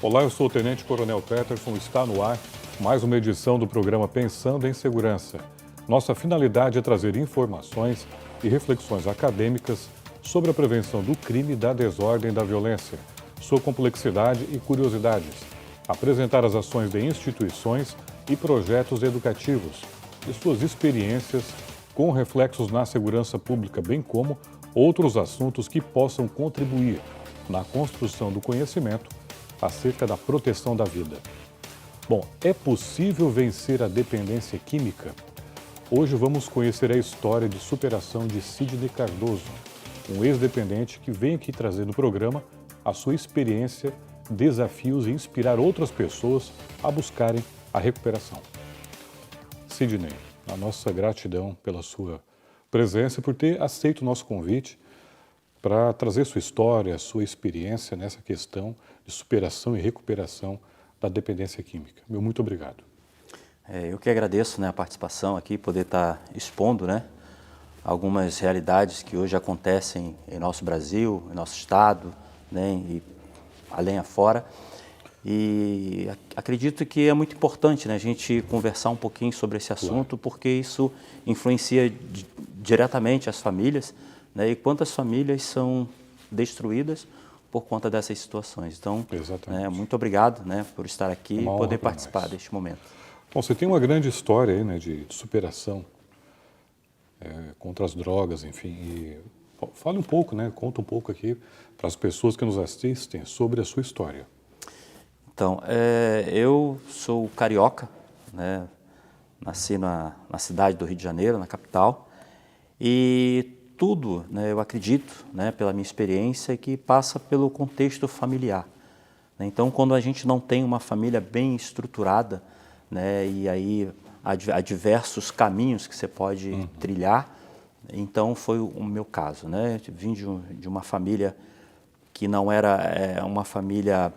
Olá, eu sou o Tenente Coronel Peterson, está no ar mais uma edição do programa Pensando em Segurança. Nossa finalidade é trazer informações e reflexões acadêmicas sobre a prevenção do crime, da desordem e da violência, sua complexidade e curiosidades, apresentar as ações de instituições e projetos educativos e suas experiências com reflexos na segurança pública, bem como outros assuntos que possam contribuir na construção do conhecimento acerca da proteção da vida. Bom, é possível vencer a dependência química? Hoje vamos conhecer a história de superação de Sidney Cardoso, um ex-dependente que vem aqui trazer no programa a sua experiência, desafios e inspirar outras pessoas a buscarem a recuperação. Sidney, a nossa gratidão pela sua presença e por ter aceito o nosso convite para trazer sua história, sua experiência nessa questão de superação e recuperação da dependência química. Meu muito obrigado. Eu que agradeço, a participação aqui, poder estar expondo, algumas realidades que hoje acontecem em nosso Brasil, em nosso estado, e além afora. E acredito que é muito importante, a gente conversar um pouquinho sobre esse assunto, porque isso influencia diretamente as famílias, e quantas famílias são destruídas por conta dessas situações. Então, muito obrigado por estar aqui e poder participar deste momento. Bom, você tem uma grande história aí, de superação contra as drogas, enfim. E fale um pouco, conta um pouco aqui para as pessoas que nos assistem sobre a sua história. Então, eu sou carioca, nasci na cidade do Rio de Janeiro, na capital, e tudo, eu acredito, pela minha experiência, que passa pelo contexto familiar. Então, quando a gente não tem uma família bem estruturada, e aí há diversos caminhos que você pode trilhar, então foi o meu caso. Eu vim de uma família que não era uma família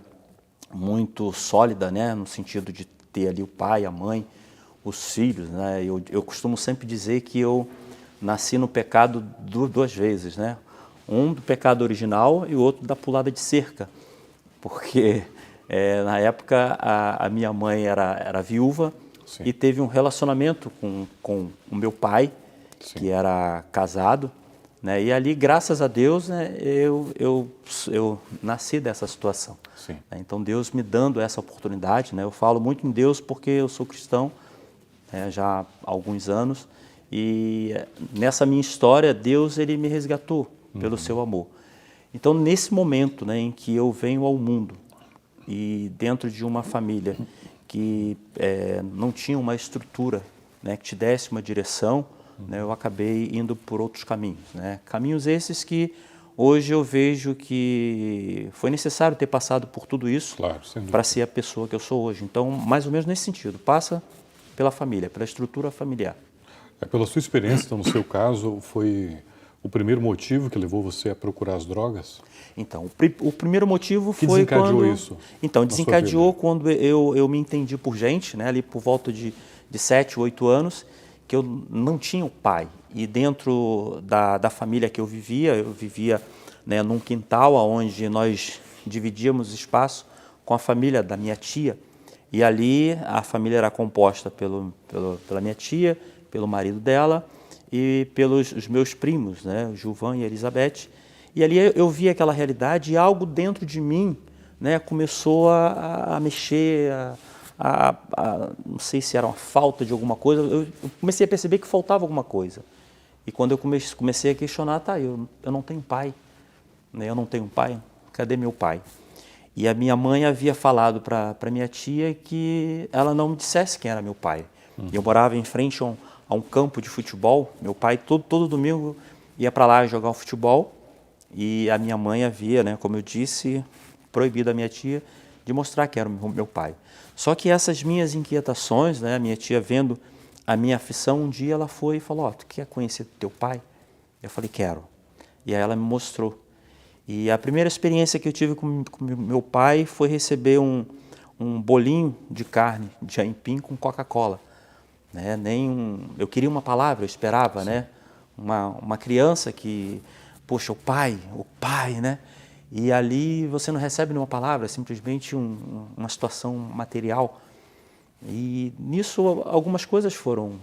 muito sólida, no sentido de ter ali o pai, a mãe, os filhos. Eu costumo sempre dizer que eu nasci no pecado duas vezes, um do pecado original e o outro da pulada de cerca, porque na época a minha mãe era viúva. Sim. E teve um relacionamento com o meu pai, sim, que era casado, e ali, graças a Deus, eu nasci dessa situação. Sim. Então, Deus me dando essa oportunidade, eu falo muito em Deus porque eu sou cristão já há alguns anos, e nessa minha história, Deus ele me resgatou pelo seu amor. Então, nesse momento em que eu venho ao mundo e dentro de uma família que não tinha uma estrutura que te desse uma direção, eu acabei indo por outros caminhos. Caminhos esses que hoje eu vejo que foi necessário ter passado por tudo isso para ser a pessoa que eu sou hoje. Então, mais ou menos nesse sentido, passa pela família, pela estrutura familiar. Pela sua experiência, então, no seu caso, foi o primeiro motivo que levou você a procurar as drogas? Então, o primeiro motivo que foi desencadeou quando... isso? Então, desencadeou quando eu me entendi por gente, ali por volta de 7, 8 anos, que eu não tinha um pai. E dentro da família que eu vivia num quintal onde nós dividíamos espaço com a família da minha tia. E ali a família era composta pela minha tia, pelo marido dela e pelos os meus primos, Gilvan e Elizabeth. E ali eu vi aquela realidade e algo dentro de mim começou a mexer, não sei se era uma falta de alguma coisa, eu comecei a perceber que faltava alguma coisa. E quando eu comecei a questionar, eu não tenho pai, eu não tenho pai, cadê meu pai? E a minha mãe havia falado para minha tia que ela não me dissesse quem era meu pai. Eu morava em frente a um campo de futebol, meu pai todo domingo ia para lá jogar um futebol, e a minha mãe havia, como eu disse, proibido a minha tia de mostrar que era o meu pai. Só que essas minhas inquietações, a minha tia vendo a minha aflição, um dia ela foi e falou, tu quer conhecer teu pai? Eu falei, quero. E aí ela me mostrou. E a primeira experiência que eu tive com meu pai foi receber um bolinho de carne de aipim com Coca-Cola. Eu queria uma palavra, eu esperava, uma criança que, poxa, o pai, E ali você não recebe nenhuma palavra, é simplesmente uma situação material. E nisso algumas coisas foram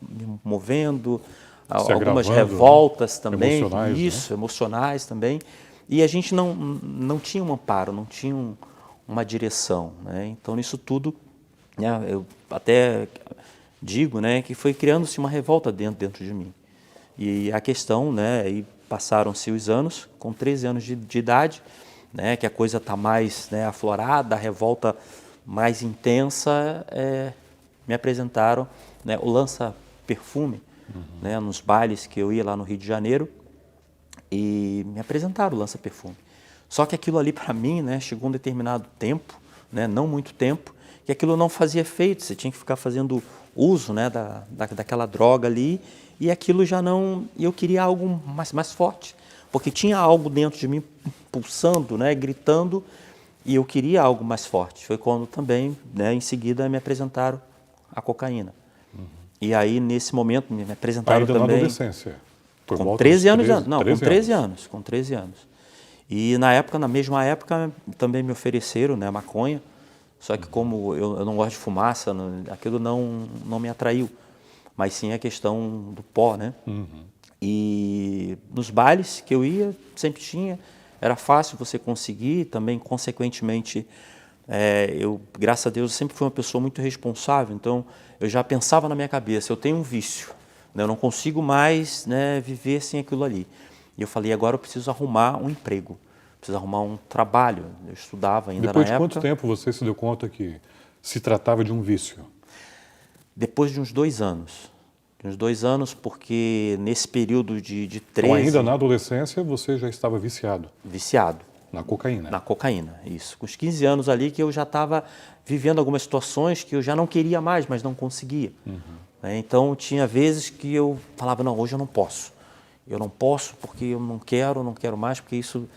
me movendo, Se algumas agravando, revoltas também, emocionais, isso, emocionais também. E a gente não tinha um amparo, não tinha uma direção, né? Então, nisso tudo, né, eu até digo, né, que foi criando-se uma revolta dentro de mim. E a questão, né, aí passaram-se os anos, com 13 anos de idade, né, que a coisa está mais, né, aflorada, a revolta mais intensa, me apresentaram, né, o lança-perfume, né, nos bailes que eu ia lá no Rio de Janeiro, e me apresentaram o lança-perfume. Só que aquilo ali para mim, né, chegou um determinado tempo, né, não muito tempo, que aquilo não fazia efeito, você tinha que ficar fazendo uso, né, daquela droga ali, e aquilo já não... Eu queria algo mais forte, porque tinha algo dentro de mim pulsando, né, gritando, e eu queria algo mais forte. Foi quando também, né, em seguida, me apresentaram a cocaína. E aí, nesse momento, me apresentaram Ainda também... na adolescência? Com 13 anos, não, 13 com 13 anos, com 13 anos. E na mesma época, também me ofereceram, né, maconha, só que como eu não gosto de fumaça, aquilo não me atraiu, mas sim a questão do pó, né? E nos bailes que eu ia, sempre tinha, era fácil você conseguir, também, consequentemente, eu, graças a Deus, sempre fui uma pessoa muito responsável, então eu já pensava na minha cabeça, eu tenho um vício, né, eu não consigo mais, né, viver sem aquilo ali. E eu falei, agora eu preciso arrumar um emprego, preciso arrumar um trabalho. Eu estudava ainda Depois na de quanto época. tempo você se deu conta que se tratava de um vício? Depois de uns 2 anos. Uns 2 anos, porque nesse período de 13... Então, ainda na adolescência, você já estava viciado Viciado. na cocaína. Na cocaína, isso. Com os 15 anos ali que eu já estava vivendo algumas situações que eu já não queria mais, mas não conseguia. Então, tinha vezes que eu falava, não, hoje eu não posso. Eu não posso porque eu não quero mais, porque isso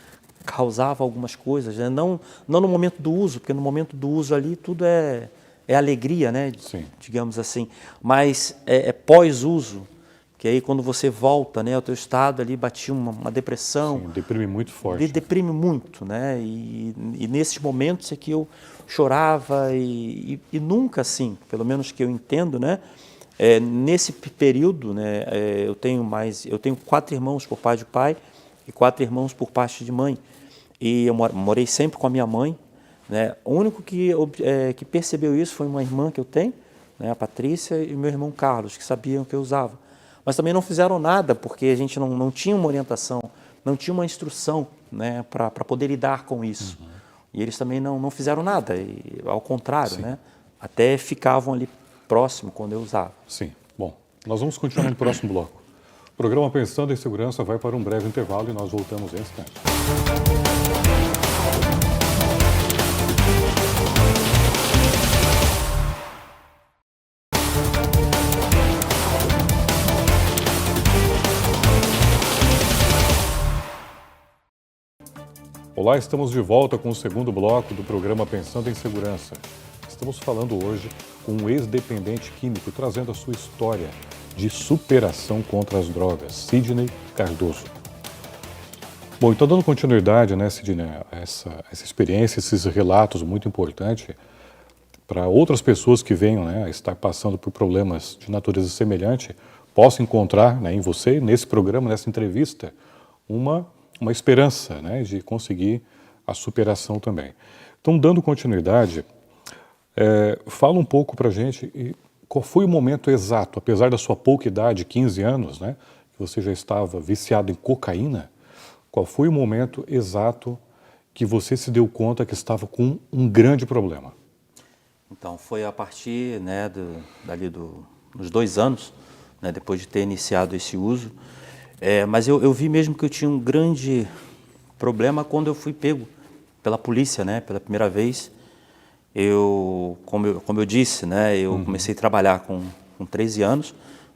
causava algumas coisas. Né? Não no momento do uso, porque no momento do uso ali tudo é alegria, né? Sim. Digamos assim. Mas é pós-uso, que aí quando você volta, né, o teu estado ali batia uma depressão. Sim, deprime muito forte. Deprime muito, né? E nesses momentos é que eu chorava e nunca assim, pelo menos que eu entendo, né? Nesse período, né? Eu tenho 4 irmãos por parte de pai e 4 irmãos por parte de mãe. E eu morei sempre com a minha mãe, né? O único que percebeu isso foi uma irmã que eu tenho, né? A Patrícia, e meu irmão Carlos, que sabiam que eu usava. Mas também não fizeram nada, porque a gente não tinha uma orientação, não tinha uma instrução, né, para poder lidar com isso. E eles também não fizeram nada, e, ao contrário, né, até ficavam ali próximo quando eu usava. Sim. Bom, nós vamos continuar no próximo bloco. O programa Pensando em Segurança vai para um breve intervalo e nós voltamos em instante. Olá, estamos de volta com o segundo bloco do programa Pensando em Segurança. Estamos falando hoje com um ex-dependente químico, trazendo a sua história de superação contra as drogas, Sidney Cardoso. Bom, então dando continuidade, né, Sidney, essa experiência, esses relatos muito importantes para outras pessoas que venham, né, a estar passando por problemas de natureza semelhante, possam encontrar, né, em você, nesse programa, nessa entrevista, uma esperança, né, de conseguir a superação também. Então, dando continuidade, fala um pouco para a gente qual foi o momento exato, apesar da sua pouca idade, 15 anos, né, que você já estava viciado em cocaína, qual foi o momento exato que você se deu conta que estava com um grande problema? Então, foi a partir, né, dos 2 anos, né, depois de ter iniciado esse uso. Mas eu vi mesmo que eu tinha um grande problema quando eu fui pego pela polícia, né, pela primeira vez. Como eu disse, né, eu comecei a trabalhar com 13 anos,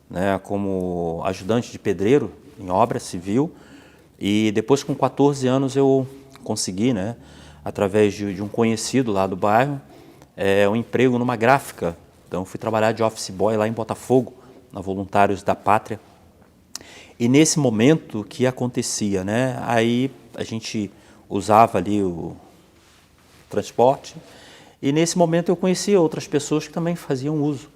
né, como ajudante de pedreiro em obra civil. E depois, com 14 anos, eu consegui, né, através de um conhecido lá do bairro, um emprego numa gráfica. Então, fui trabalhar de office boy lá em Botafogo, na Voluntários da Pátria. E nesse momento, o que acontecia, né? Aí a gente usava ali o transporte. E nesse momento eu conhecia outras pessoas que também faziam uso.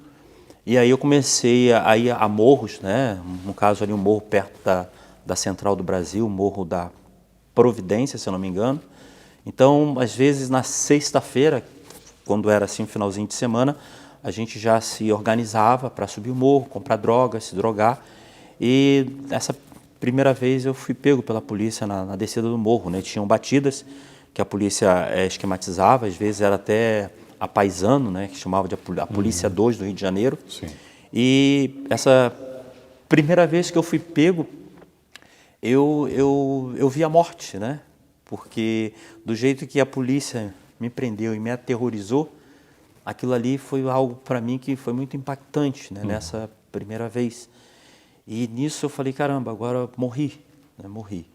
E aí eu comecei a ir a morros, né? No caso ali um morro perto da Central do Brasil, o Morro da Providência, se eu não me engano. Então, às vezes na sexta-feira, quando era assim, finalzinho de semana, a gente já se organizava para subir o morro, comprar drogas, se drogar. E essa primeira vez eu fui pego pela polícia na descida do morro, né? Tinham batidas que a polícia esquematizava, às vezes era até a Paisano, né? Que chamava de a Polícia 2 do Rio de Janeiro. Sim. E essa primeira vez que eu fui pego, eu vi a morte, né? Porque do jeito que a polícia me prendeu e me aterrorizou, aquilo ali foi algo para mim que foi muito impactante, né? Nessa primeira vez. E nisso eu falei, caramba, agora eu morri, né? Morri.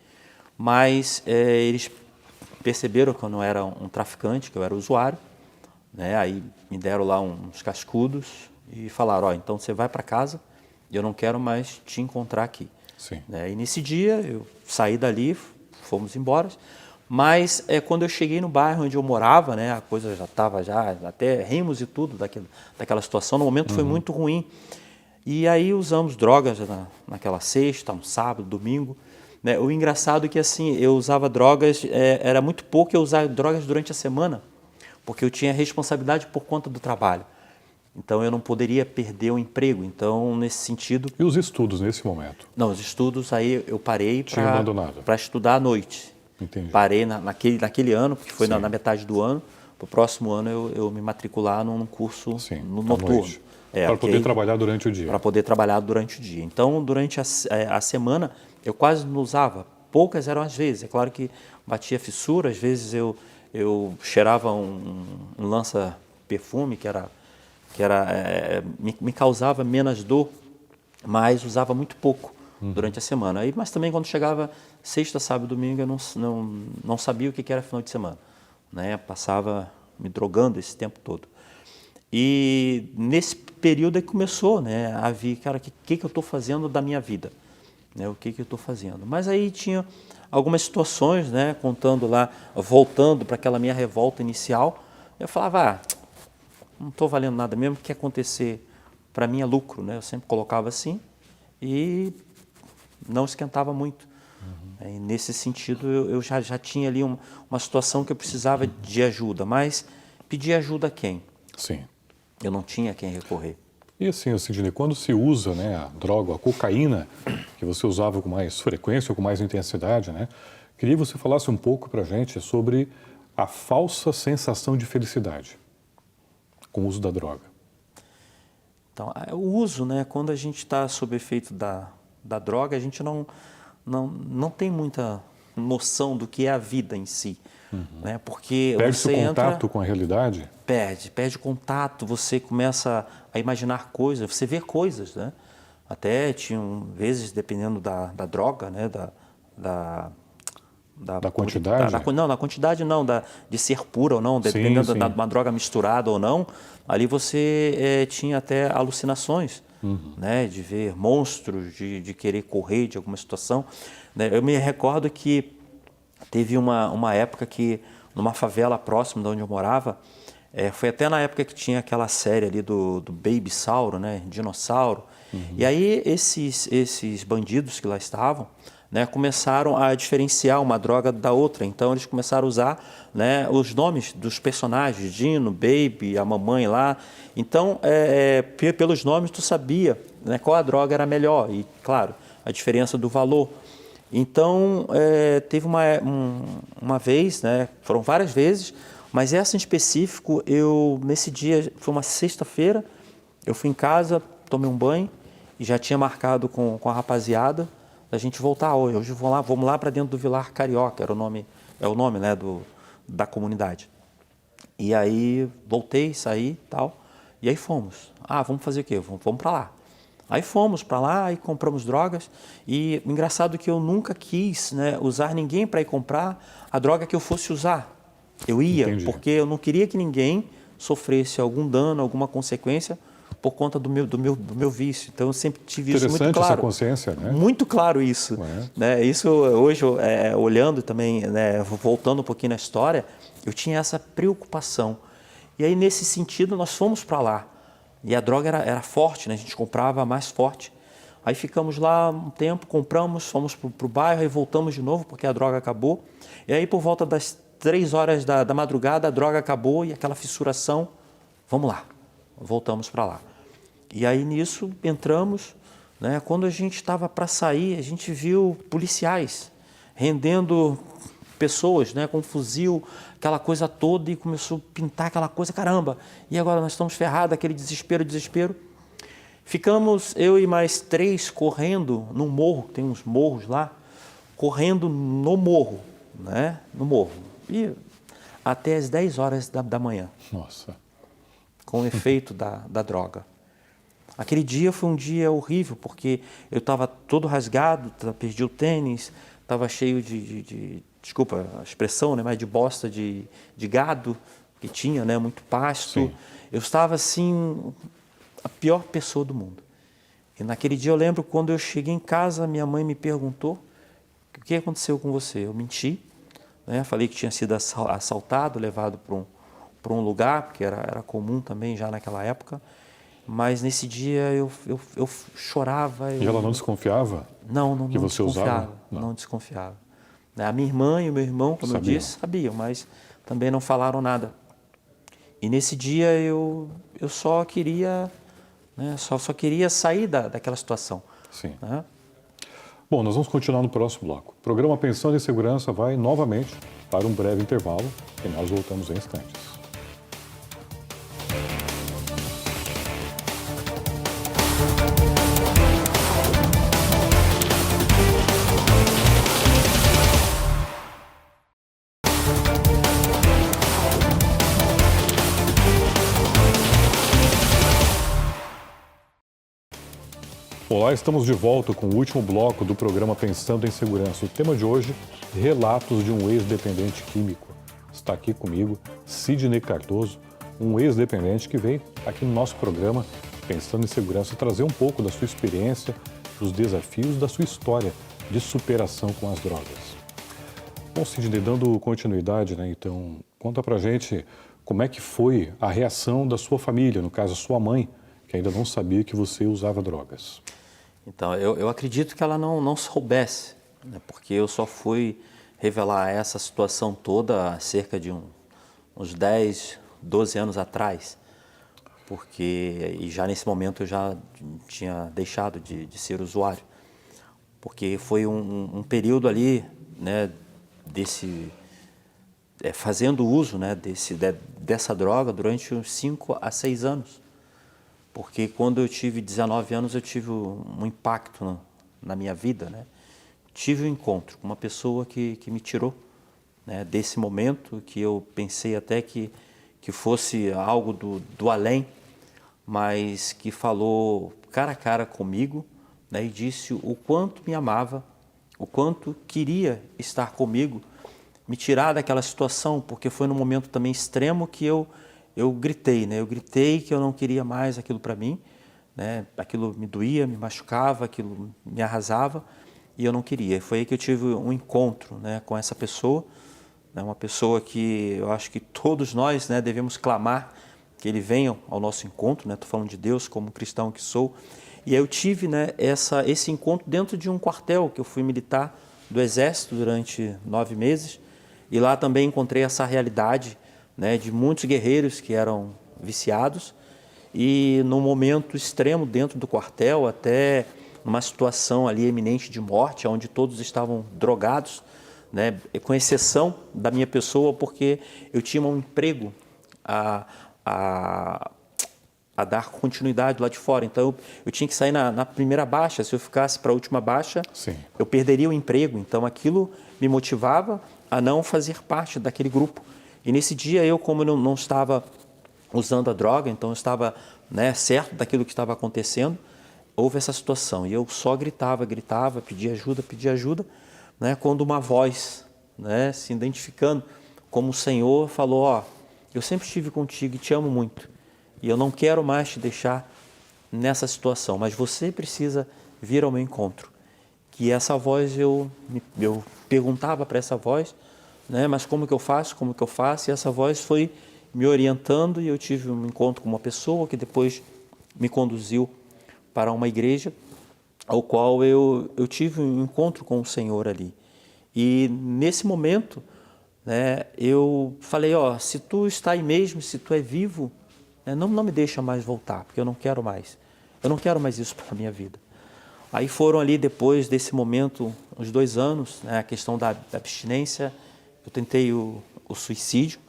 Mas eles perceberam que eu não era um traficante, que eu era usuário, né? Aí me deram lá uns cascudos e falaram, então você vai para casa e eu não quero mais te encontrar aqui. Sim. Né? E nesse dia eu saí dali, fomos embora, mas quando eu cheguei no bairro onde eu morava, né, a coisa já estava, até rimos e tudo daquela situação, no momento foi muito ruim. E aí usamos drogas naquela sexta, um sábado, domingo. Né? O engraçado é que assim, eu usava drogas, era muito pouco eu usar drogas durante a semana, porque eu tinha responsabilidade por conta do trabalho. Então eu não poderia perder o emprego. Então, nesse sentido... E os estudos nesse momento? Não, os estudos aí eu parei para estudar à noite. Entendi. Parei naquele ano, porque foi na metade do ano. Para o próximo ano eu me matricular num curso no noturno. Para poder trabalhar durante o dia. Para poder trabalhar durante o dia. Então, durante a semana, eu quase não usava. Poucas eram as vezes. É claro que batia fissura. Às vezes eu cheirava um lança-perfume me causava menos dor, mas usava muito pouco durante a semana. Mas também quando chegava sexta, sábado, domingo, eu não sabia o que era final de semana. Né? Passava me drogando esse tempo todo. E nesse período é que começou, né, a vir, cara, o que eu estou fazendo da minha vida? Né? O que eu estou fazendo? Mas aí tinha algumas situações, né, contando lá, voltando para aquela minha revolta inicial, eu falava, não estou valendo nada mesmo, o que acontecer para mim é lucro, né? Eu sempre colocava assim e não esquentava muito. E nesse sentido eu já tinha ali uma situação que eu precisava de ajuda, mas pedir ajuda a quem? Sim. Eu não tinha a quem recorrer. E assim, Sidney, quando se usa, né, a droga, a cocaína, que você usava com mais frequência, com mais intensidade, né? Queria que você falasse um pouco para a gente sobre a falsa sensação de felicidade com o uso da droga. Então, o uso, né, quando a gente está sob efeito da droga, a gente não tem muita noção do que é a vida em si. Né? Porque Perde-se você o contato com a realidade? Perde contato, você começa a imaginar coisas, você vê coisas, né? Até tinham vezes, dependendo da droga, né, da quantidade? Não, na quantidade não, de ser pura ou não, dependendo de uma droga misturada ou não, ali você tinha até alucinações, né, de ver monstros, de querer correr de alguma situação. Né? Eu me recordo que teve uma época que, numa favela próxima de onde eu morava, foi até na época que tinha aquela série ali do Baby Sauro, né, dinossauro, e aí esses bandidos que lá estavam, né, começaram a diferenciar uma droga da outra. Então eles começaram a usar, né, os nomes dos personagens, Dino, Baby, a mamãe lá. Então, pelos nomes tu sabia, né, qual a droga era melhor e, claro, a diferença do valor. Então, teve uma vez, né, foram várias vezes, mas essa em específico, nesse dia, foi uma sexta-feira, eu fui em casa, tomei um banho e já tinha marcado com a rapaziada da gente voltar hoje. Vamos lá para dentro do Vilar Carioca, é o nome, né, da comunidade. E aí voltei, saí e tal, e aí fomos. Vamos fazer o quê? Vamos para lá. Aí fomos para lá e compramos drogas. E o engraçado é que eu nunca quis, né, usar ninguém para ir comprar a droga que eu fosse usar. Eu ia, porque eu não queria que ninguém sofresse algum dano, alguma consequência por conta do meu vício. Então eu sempre tive isso muito Interessante claro. essa consciência, né? Muito claro isso. Né? Isso hoje, olhando também, né, voltando um pouquinho na história, eu tinha essa preocupação. E aí, nesse sentido, nós fomos para lá. E a droga era forte, né? A gente comprava a mais forte. Aí ficamos lá um tempo, compramos, fomos para o bairro e voltamos de novo, porque a droga acabou. E aí, por volta das 3 horas da madrugada, a droga acabou e aquela fissuração, vamos lá, voltamos para lá. E aí, nisso, entramos, né? Quando a gente estava para sair, a gente viu policiais rendendo pessoas, né, com um fuzil, aquela coisa toda, e começou a pintar aquela coisa, caramba, e agora nós estamos ferrados, aquele desespero. Ficamos, eu e mais 3, correndo num morro, tem uns morros lá, correndo no morro, né, no morro, e até as 10 horas da manhã. Nossa. Com o efeito da droga. Aquele dia foi um dia horrível, porque eu estava todo rasgado, perdi o tênis, estava cheio desculpa a expressão, né, mas de bosta de gado, que tinha, né, muito pasto. Sim. Eu estava assim, a pior pessoa do mundo. E naquele dia eu lembro, quando eu cheguei em casa, minha mãe me perguntou: o que aconteceu com você? Eu menti, né, falei que tinha sido assaltado, levado para um lugar, porque era comum também já naquela época. Mas nesse dia eu chorava. E ela não desconfiava? Não que você desconfiava. usava? Não desconfiava. A minha irmã e o meu irmão, como eu disse, sabiam, mas também não falaram nada. E nesse dia eu só queria, né, só queria sair daquela situação. Sim. Né? Bom, nós vamos continuar no próximo bloco. O programa Pensando em Segurança vai novamente para um breve intervalo e nós voltamos em instantes. Olá, estamos de volta com o último bloco do programa Pensando em Segurança. O tema de hoje, relatos de um ex-dependente químico. Está aqui comigo Sidney Cardoso, um ex-dependente que veio aqui no nosso programa Pensando em Segurança trazer um pouco da sua experiência, dos desafios, da sua história de superação com as drogas. Bom, Sidney, dando continuidade, né, então, conta pra gente como é que foi a reação da sua família, no caso a sua mãe, que ainda não sabia que você usava drogas. Então, eu acredito que ela não soubesse, né, porque eu só fui revelar essa situação toda há cerca de uns 10, 12 anos atrás, e já nesse momento eu já tinha deixado de ser usuário, porque foi um período ali, né, fazendo uso, né, dessa droga durante uns 5 a 6 anos. Porque quando eu tive 19 anos, eu tive um impacto na minha vida, né? Tive um encontro com uma pessoa que me tirou, né, desse momento, que eu pensei até que fosse algo do além, mas que falou cara a cara comigo, né, e disse o quanto me amava, o quanto queria estar comigo, me tirar daquela situação, porque foi num momento também extremo que eu gritei, né? Eu gritei que eu não queria mais aquilo para mim, né? Aquilo me doía, me machucava, aquilo me arrasava e eu não queria. Foi aí que eu tive um encontro, né, com essa pessoa, né? Uma pessoa que eu acho que todos nós, né, devemos clamar que ele venha ao nosso encontro, né? Estou falando de Deus como cristão que sou. E aí eu tive, né, esse encontro dentro de um quartel que eu fui militar do Exército durante 9 meses e lá também encontrei essa realidade, né, de muitos guerreiros que eram viciados e num momento extremo dentro do quartel, até numa situação ali eminente de morte, onde todos estavam drogados, né, com exceção da minha pessoa, porque eu tinha um emprego a dar continuidade lá de fora. Então eu tinha que sair na primeira baixa. Se eu ficasse para a última baixa, Sim, eu perderia o emprego. Então aquilo me motivava a não fazer parte daquele grupo. E nesse dia eu, como eu não estava usando a droga, então eu estava, né, certo daquilo que estava acontecendo, houve essa situação. E eu só gritava, pedia ajuda, né, quando uma voz, né, se identificando como o Senhor falou: ó, eu sempre estive contigo e te amo muito. E eu não quero mais te deixar nessa situação, mas você precisa vir ao meu encontro. Que essa voz, eu perguntava para essa voz, né, mas como que eu faço, e essa voz foi me orientando e eu tive um encontro com uma pessoa que depois me conduziu para uma igreja, ao qual eu tive um encontro com o Senhor ali. E nesse momento, né, eu falei, se tu está aí mesmo, se tu é vivo, né, não me deixa mais voltar, porque eu não quero mais isso para a minha vida. Aí foram ali, depois desse momento, uns 2 anos, né, a questão da abstinência, eu tentei o suicídio,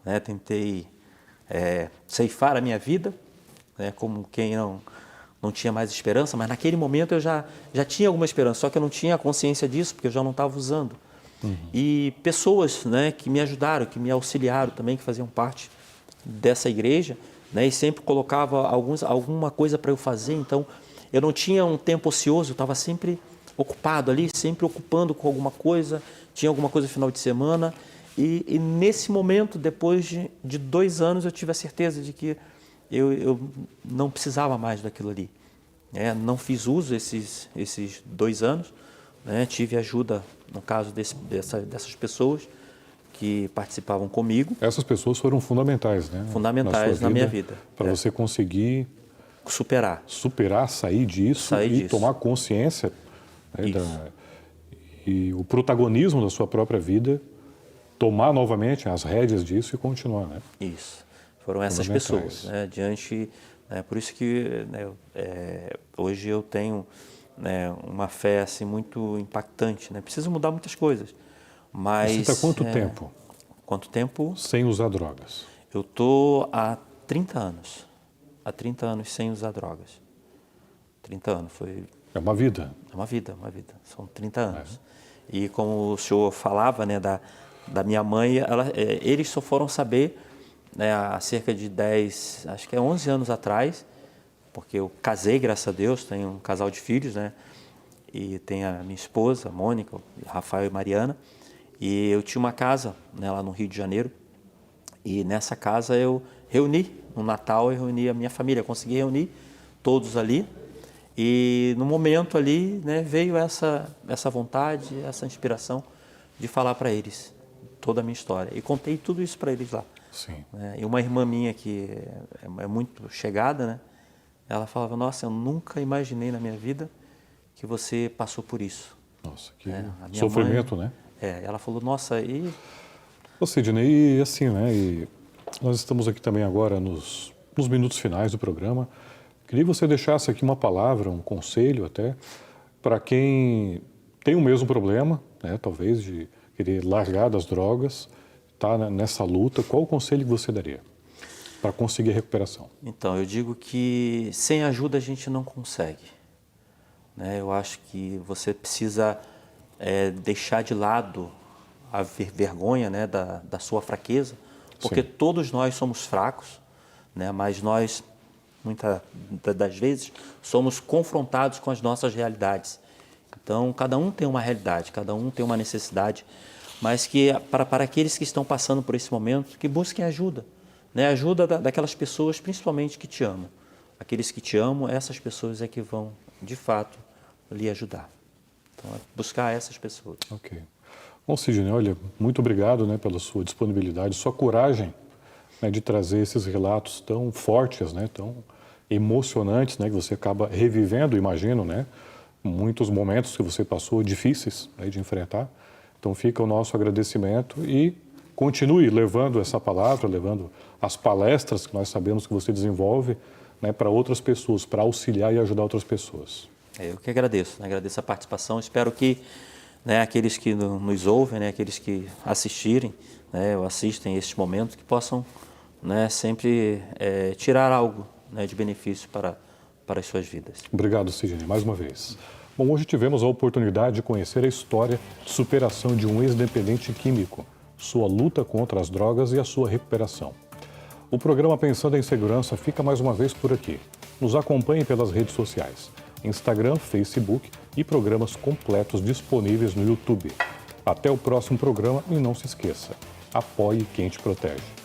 né, tentei ceifar a minha vida, né, como quem não tinha mais esperança, mas naquele momento eu já tinha alguma esperança, só que eu não tinha consciência disso, porque eu já não estava usando. E pessoas, né, que me ajudaram, que me auxiliaram também, que faziam parte dessa igreja, né, e sempre colocava alguma coisa para eu fazer, então eu não tinha um tempo ocioso, eu estava sempre ocupado ali, sempre ocupando com alguma coisa, tinha alguma coisa no final de semana, e nesse momento, depois de 2 anos, eu tive a certeza de que eu não precisava mais daquilo ali. Não fiz uso esses 2 anos, né? Tive ajuda, no caso dessas pessoas que participavam comigo. Essas pessoas foram fundamentais, né? Fundamentais na minha vida. Para você conseguir superar, sair disso e tomar consciência, né, e o protagonismo da sua própria vida, tomar novamente as rédeas disso e continuar, né? Isso. Foram essas pessoas, né, diante, né, por isso que, né, hoje eu tenho, né, uma fé assim muito impactante, né? Preciso mudar muitas coisas, mas... Você está quanto tempo? Quanto tempo? Sem usar drogas. Eu estou há 30 anos. Há 30 anos sem usar drogas. 30 anos foi... É uma vida. É uma vida. São 30 anos. E como o senhor falava, né, da minha mãe, eles só foram saber, né, há cerca de 11 anos atrás, porque eu casei, graças a Deus, tenho um casal de filhos, né, e tem a minha esposa, Mônica, Rafael e Mariana, e eu tinha uma casa, né, lá no Rio de Janeiro, e nessa casa eu reuni, no Natal eu reuni a minha família, consegui reunir todos ali, e no momento ali, né, veio essa vontade, essa inspiração de falar para eles toda a minha história, e contei tudo isso para eles lá. Sim. E uma irmã minha que é muito chegada, né, ela falava, nossa, eu nunca imaginei na minha vida que você passou por isso. Nossa, que sofrimento, mãe, né? Ela falou, nossa, e... Ô Sidney, e assim, né, e nós estamos aqui também agora nos minutos finais do programa. Queria que você deixasse aqui uma palavra, um conselho até, para quem tem o mesmo problema, né, talvez de querer largar das drogas, tá nessa luta. Qual o conselho que você daria para conseguir a recuperação? Então, eu digo que sem ajuda a gente não consegue, né? Eu acho que você precisa deixar de lado a vergonha, né, da sua fraqueza, porque Sim. Todos nós somos fracos, né, mas nós, muitas das vezes, somos confrontados com as nossas realidades. Então, cada um tem uma realidade, cada um tem uma necessidade, mas que para aqueles que estão passando por esse momento, que busquem ajuda, né? Ajuda daquelas pessoas, principalmente que te amam. Aqueles que te amam, essas pessoas é que vão, de fato, lhe ajudar. Então, buscar essas pessoas. Ok. Bom, Sidney, olha, muito obrigado, né, pela sua disponibilidade, sua coragem, né, de trazer esses relatos tão fortes, né, tão emocionantes, né, que você acaba revivendo, imagino, né, muitos momentos que você passou difíceis, né, de enfrentar. Então fica o nosso agradecimento e continue levando essa palavra, levando as palestras que nós sabemos que você desenvolve, né, para outras pessoas, para auxiliar e ajudar outras pessoas. Eu que agradeço, né? Agradeço a participação. Espero que, né, aqueles que nos ouvem, né, aqueles que assistirem, né, ou assistem a este momento, que possam, né, sempre tirar algo, né, de benefício para as suas vidas. Obrigado, Sidney, mais uma vez. Bom, hoje tivemos a oportunidade de conhecer a história de superação de um ex-dependente químico, sua luta contra as drogas e a sua recuperação. O programa Pensando em Segurança fica mais uma vez por aqui. Nos acompanhe pelas redes sociais, Instagram, Facebook e programas completos disponíveis no YouTube. Até o próximo programa e não se esqueça, apoie quem te protege.